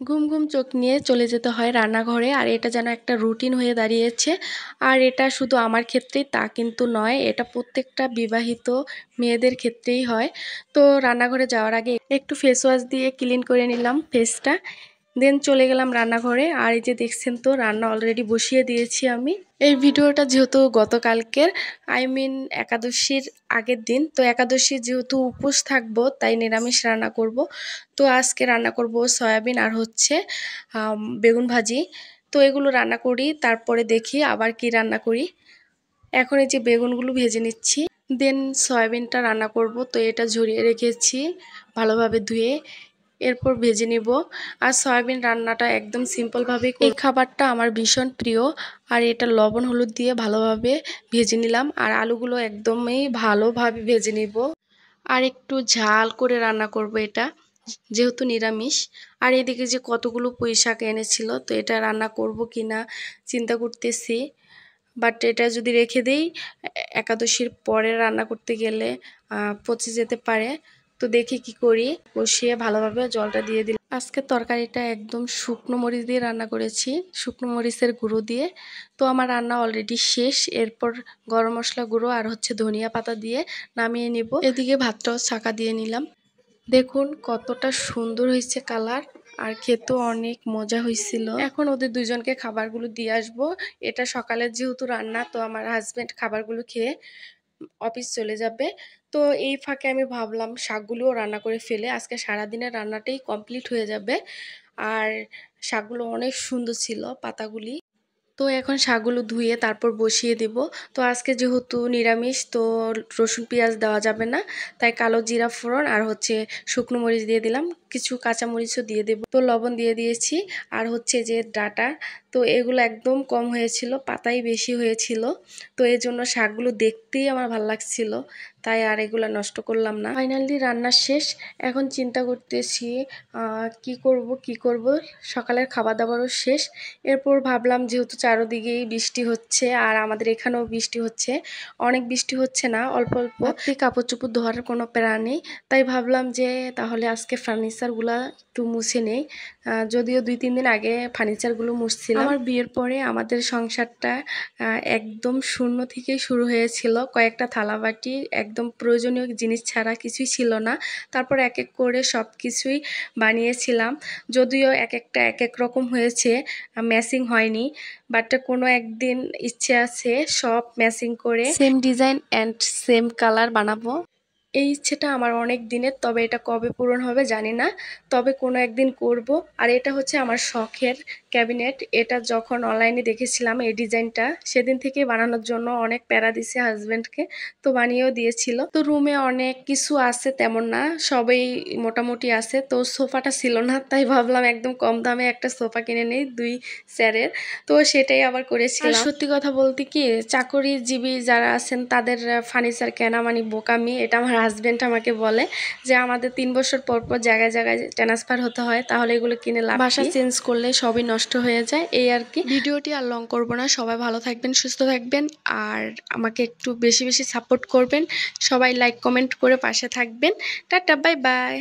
ঘুম ঘুম চোখ নিয়ে চলে যেতে হয় রান্নাঘরে। আর এটা যেন একটা রুটিন হয়ে দাঁড়িয়েছে। আর এটা শুধু আমার ক্ষেত্রেই তা কিন্তু নয়, এটা প্রত্যেকটা বিবাহিত মেয়েদের ক্ষেত্রেই হয়। তো রান্নাঘরে যাওয়ার আগে একটু ফেস ওয়াশ দিয়ে ক্লিন করে নিলাম ফেসটা, দেন চলে গেলাম রান্নাঘরে। আর এই যে দেখছেন তো রান্না অলরেডি বসিয়ে দিয়েছি আমি। এই ভিডিওটা যেহেতু গতকালকের একাদশীর আগের দিন, তো একাদশী যেহেতু উপোস থাকবো তাই নিরামিষ রান্না করব। তো আজকে রান্না করব সয়াবিন আর হচ্ছে বেগুন ভাজি। তো এগুলো রান্না করি, তারপরে দেখি আবার কি রান্না করি। এখন এই যে বেগুনগুলো ভেজে নিচ্ছি, দেন সয়াবিনটা রান্না করব। তো এটা ঝরিয়ে রেখেছি ভালোভাবে ধুয়ে, এরপর ভেজে নিব। আর সয়াবিন রান্নাটা একদম সিম্পলভাবেই, এই খাবারটা আমার ভীষণ প্রিয়। আর এটা লবণ হলুদ দিয়ে ভালোভাবে ভেজে নিলাম। আর আলুগুলো একদমই ভালোভাবে ভেজে নিব। আর একটু ঝাল করে রান্না করব এটা, যেহেতু নিরামিষ। আর এদিকে যে কতগুলো পুঁই শাক এনেছিল, তো এটা রান্না করব কিনা চিন্তা করতেছি। বাট এটা যদি রেখে দেই একাদশীর পরে রান্না করতে গেলে পচে যেতে পারে। তো দেখি কি করি। কষিয়ে ভালোভাবে জলটা দিয়ে দিলাম। আজকে তরকারিটা একদম শুকনো মরিচ দিয়ে রান্না করেছি, শুকনো মরিচের গুঁড়ো দিয়ে। তো আমার রান্না অলরেডি শেষ। এরপর গরম মশলা গুঁড়ো আর হচ্ছে ধনিয়া পাতা দিয়ে নামিয়ে নিব। এদিকে ভাতটাও ছাঁকা দিয়ে নিলাম। দেখুন কতটা সুন্দর হয়েছে কালার, আর খেতেও অনেক মজা হয়েছিল। এখন ওদের দুজনকে খাবারগুলো দিয়ে আসবো। এটা সকালের যেহেতু রান্না, তো আমার হাজবেন্ড খাবারগুলো খেয়ে অফিস চলে যাবে। তো এই ফাঁকে আমি ভাবলাম শাকগুলোও রান্না করে ফেলে আজকে সারাদিনের রান্নাটাই কমপ্লিট হয়ে যাবে। আর শাকগুলো অনেক সুন্দর ছিল পাতাগুলি। তো এখন শাকগুলো ধুয়ে তারপর বসিয়ে দেব। তো আজকে যেহেতু নিরামিষ, তো রসুন পেঁয়াজ দেওয়া যাবে না, তাই কালো জিরা ফোড়ন আর হচ্ছে শুকনো মরিচ দিয়ে দিলাম, কিছু কাঁচা মরিচও দিয়ে দেব। তো লবণ দিয়ে দিয়েছি। আর হচ্ছে যে ডাটা, তো এগুলো একদম কম হয়েছিল, পাতাই বেশি হয়েছিল। তো এই জন্য শাকগুলো দেখতেই আমার ভালো লাগছিল, তাই আর এগুলো নষ্ট করলাম না। ফাইনালি রান্না শেষ। এখন চিন্তা করতেছি কি করব। সকালের খাবার দাবারও শেষ। এরপর ভাবলাম যেহেতু চারদিকেই বৃষ্টি হচ্ছে আর আমাদের এখানেও বৃষ্টি হচ্ছে, অনেক বৃষ্টি হচ্ছে না, অল্প অল্প, কাপড় চোপড় ধোয়ার কোনো প্ল্যান নেই। তাই ভাবলাম যে তাহলে আজকে ফার্নিচারগুলো একটু মুছে নেই। যদিও 2-3 দিন আগে ফার্নিচারগুলো মুছছিলাম। আমার বিয়ের পরে আমাদের সংসারটা একদম শূন্য থেকেই শুরু হয়েছিল। কয়েকটা থালাবাটি, একদম প্রয়োজনীয় জিনিস ছাড়া কিছুই ছিল না। তারপর এক এক করে সব কিছুই বানিয়েছিলাম। যদিও এক একটা এক এক রকম হয়েছে, ম্যাচিং হয়নি। বাট কোনো একদিন ইচ্ছে আছে সব ম্যাচিং করে same design and same colour বানাবো। এই ইচ্ছেটা আমার অনেক দিনের, তবে এটা কবে পূরণ হবে জানি না, তবে কোনো একদিন করব। আর এটা হচ্ছে আমার শখের ক্যাবিনেট। এটা যখন অনলাইনে দেখেছিলাম এই ডিজাইনটা, সেদিন থেকে বানানোর জন্য অনেক প্যারা দিছে হাজব্যান্ডকে, তো বানিয়েও দিয়েছিল। তো রুমে অনেক কিছু আছে তেমন না, সবই মোটামুটি আছে। তো সোফাটা ছিল না, তাই ভাবলাম একদম কম দামে একটা সোফা কিনে নেই 2 চেয়ারের। তো সেটাই আবার করেছিলাম। আর সত্যি কথা বলতে কি, চাকরিজীবী যারা আছেন তাদের ফার্নিচার কেনা মানে বোকামি। এটা আমার হাজব্যান্ড আমাকে বলে যে আমাদের 3 বছর পর পর জায়গায় জায়গায় ট্রান্সফার হতে হয়, তাহলে এগুলো কিনে লাভ, বাসা চেঞ্জ করলে সবই নষ্ট হয়ে যায়, এই আর কি। ভিডিওটি আর লং করব না, সবাই ভালো থাকবেন, সুস্থ থাকবেন, আর আমাকে একটু বেশি বেশি সাপোর্ট করবেন। সবাই লাইক কমেন্ট করে পাশে থাকবেন। Tata, bye bye.